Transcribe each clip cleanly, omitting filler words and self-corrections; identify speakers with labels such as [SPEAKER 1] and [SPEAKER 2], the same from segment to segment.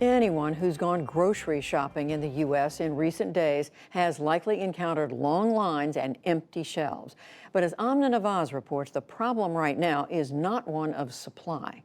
[SPEAKER 1] Anyone who's gone grocery shopping in the U.S. in recent days has likely encountered long lines and empty shelves. But as Amna Nawaz reports, the problem right now is not one of supply.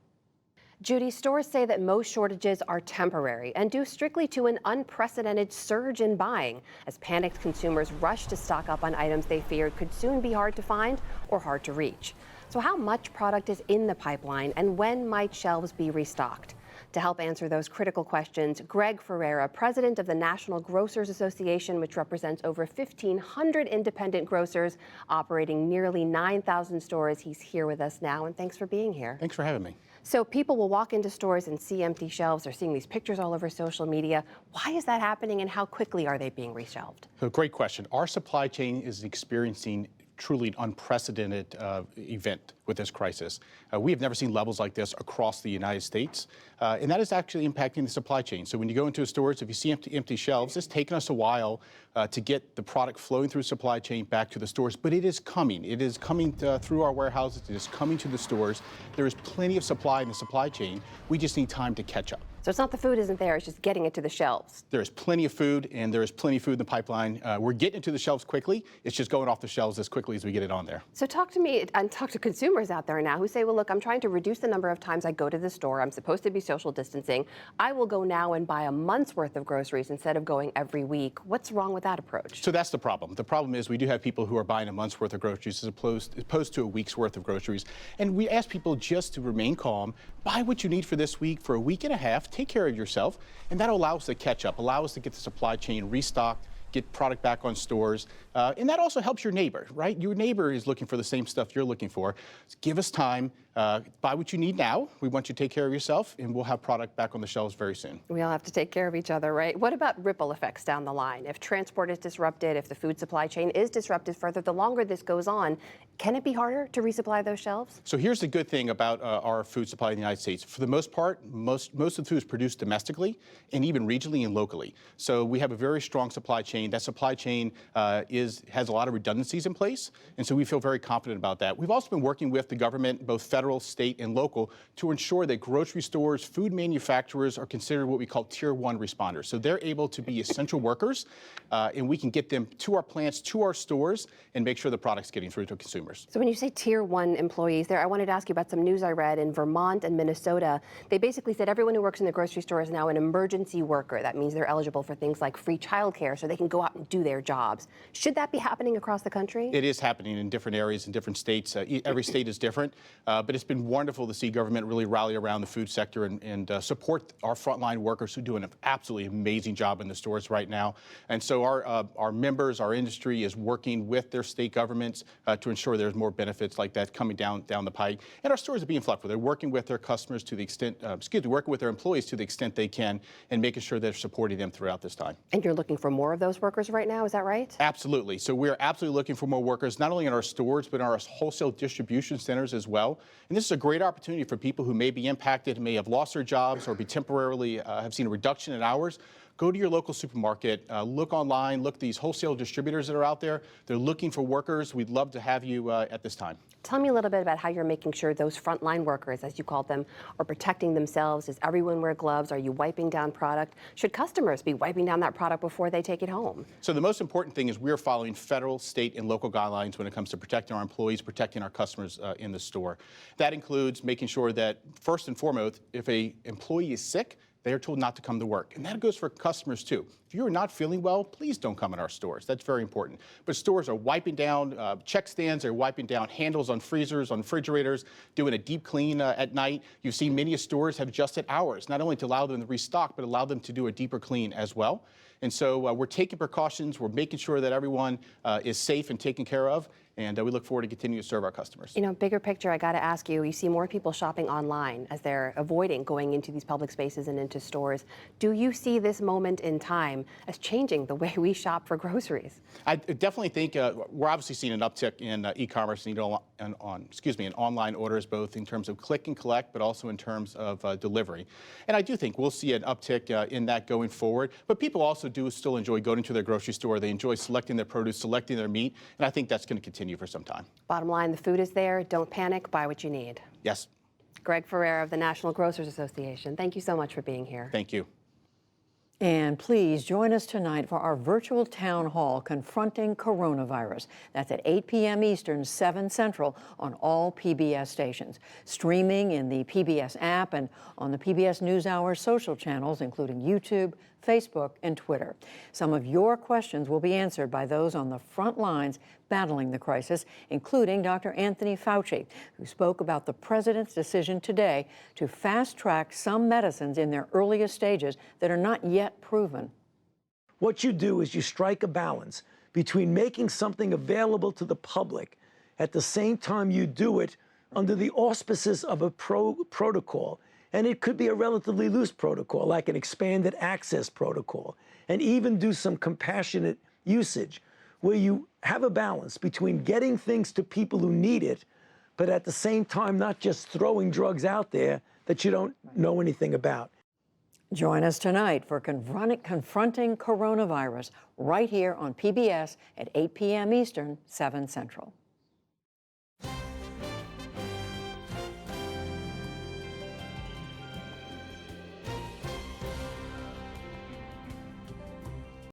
[SPEAKER 2] Judy, stores say that most shortages are temporary and due strictly to an unprecedented surge in buying as panicked consumers rush to stock up on items they feared could soon be hard to find or hard to reach. So how much product is in the pipeline and when might shelves be restocked? To help answer those critical questions, Greg Ferreira, president of the National Grocers Association, which represents over 1,500 independent grocers operating nearly 9,000 stores. He's here with us now, and thanks for being here.
[SPEAKER 3] Thanks for having me.
[SPEAKER 2] So people will walk into stores and see empty shelves. They're seeing these pictures all over social media. Why is that happening, and how quickly are they being reshelved?
[SPEAKER 3] So great question. Our supply chain is experiencing truly an unprecedented event with this crisis. We have never seen levels like this across the United States, and that is actually impacting the supply chain. So when you go into stores, if you see empty shelves, it's taken us a while to get the product flowing through supply chain back to the stores, but it is coming. It is coming through our warehouses. It is coming to the stores. There is plenty of supply in the supply chain. We just need time to catch up.
[SPEAKER 2] So it's not the food isn't there, it's just getting it to the shelves.
[SPEAKER 3] There is plenty of food, and there is plenty of food in the pipeline. We're getting it to the shelves quickly. It's just going off the shelves as quickly as we get it on there.
[SPEAKER 2] So talk to me and talk to consumers out there now who say, well, look, I'm trying to reduce the number of times I go to the store. I'm supposed to be social distancing. I will go now and buy a month's worth of groceries instead of going every week. What's wrong with that approach?
[SPEAKER 3] So that's the problem. The problem is we do have people who are buying a month's worth of groceries as opposed to a week's worth of groceries. And we ask people just to remain calm, buy what you need for this week, for a week and a half, take care of yourself, and that'll allow us to catch up, allow us to get the supply chain restocked, get product back on stores, and that also helps your neighbor, right? Your neighbor is looking for the same stuff you're looking for. So give us time, buy what you need now. We want you to take care of yourself, and we'll have product back on the shelves very soon.
[SPEAKER 2] We all have to take care of each other, right? What about ripple effects down the line? If transport is disrupted, if the food supply chain is disrupted further, the longer this goes on, can it be harder to resupply those shelves?
[SPEAKER 3] So here's the good thing about our food supply in the United States. For the most part, most of the food is produced domestically and even regionally and locally. So we have a very strong supply chain. That supply chain has a lot of redundancies in place, and so we feel very confident about that. We've also been working with the government, both federal, state, and local, to ensure that grocery stores, food manufacturers are considered what we call Tier 1 responders. So they're able to be essential workers, and we can get them to our plants, to our stores, and make sure the product's getting through to consumers.
[SPEAKER 2] So when you say Tier 1 employees there, I wanted to ask you about some news I read in Vermont and Minnesota. They basically said everyone who works in the grocery store is now an emergency worker. That means they're eligible for things like free childcare so they can go out and do their jobs. Should that be happening across the country?
[SPEAKER 3] It is happening in different areas in different states. Every state is different, but it's been wonderful to see government really rally around the food sector and support our frontline workers who do an absolutely amazing job in the stores right now. And so our members, our industry is working with their state governments to ensure there's more benefits like that coming down the pike. And our stores are being flexible. They're working with their customers to the extent, working with their employees to the extent they can and making sure they're supporting them throughout this time.
[SPEAKER 2] And you're looking for more of those workers right now, is that right?
[SPEAKER 3] Absolutely. So we're absolutely looking for more workers, not only in our stores, but in our wholesale distribution centers as well. And this is a great opportunity for people who may be impacted, may have lost their jobs or be temporarily have seen a reduction in hours. Go to your local supermarket, look online, look at these wholesale distributors that are out there. They're looking for workers. We'd love to have you at this time.
[SPEAKER 2] Tell me a little bit about how you're making sure those frontline workers, as you call them, are protecting themselves. Does everyone wear gloves? Are you wiping down product? Should customers be wiping down that product before they take it home?
[SPEAKER 3] So the most important thing is we're following federal, state, and local guidelines when it comes to protecting our employees, protecting our customers in the store. That includes making sure that, first and foremost, if an employee is sick, they are told not to come to work. And that goes for customers too. If you're not feeling well, please don't come in our stores. That's very important. But stores are wiping down check stands, they're wiping down handles on freezers, on refrigerators, doing a deep clean at night. You've seen many stores have adjusted hours, not only to allow them to restock, but allow them to do a deeper clean as well. And so we're taking precautions, we're making sure that everyone is safe and taken care of, and we look forward to continuing to serve our customers.
[SPEAKER 2] You know, bigger picture, I got to ask you, you see more people shopping online as they're avoiding going into these public spaces and into stores. Do you see this moment in time as changing the way we shop for groceries?
[SPEAKER 3] I definitely think we're obviously seeing an uptick in e-commerce and in online orders, both in terms of click and collect, but also in terms of delivery. And I do think we'll see an uptick in that going forward. But people also do still enjoy going to their grocery store. They enjoy selecting their produce, selecting their meat, and I think that's going to continue for some time.
[SPEAKER 2] Bottom line, the food is there. Don't panic. Buy what you need.
[SPEAKER 3] Yes.
[SPEAKER 2] Greg Ferreira of the National Grocers Association, thank you so much for being here.
[SPEAKER 3] Thank you.
[SPEAKER 1] And please join us tonight for our virtual town hall confronting coronavirus. That's at 8 p.m. Eastern, 7 Central on all PBS stations. Streaming in the PBS app and on the PBS NewsHour social channels, including YouTube, Facebook, and Twitter. Some of your questions will be answered by those on the front lines battling the crisis, including Dr. Anthony Fauci, who spoke about the president's decision today to fast-track some medicines in their earliest stages that are not yet proven.
[SPEAKER 4] What you do is you strike a balance between making something available to the public at the same time you do it under the auspices of a protocol. And it could be a relatively loose protocol, like an expanded access protocol, and even do some compassionate usage, where you have a balance between getting things to people who need it, but at the same time not just throwing drugs out there that you don't know anything about.
[SPEAKER 1] Join us tonight for Confronting Coronavirus right here on PBS at 8 p.m. Eastern, 7 Central.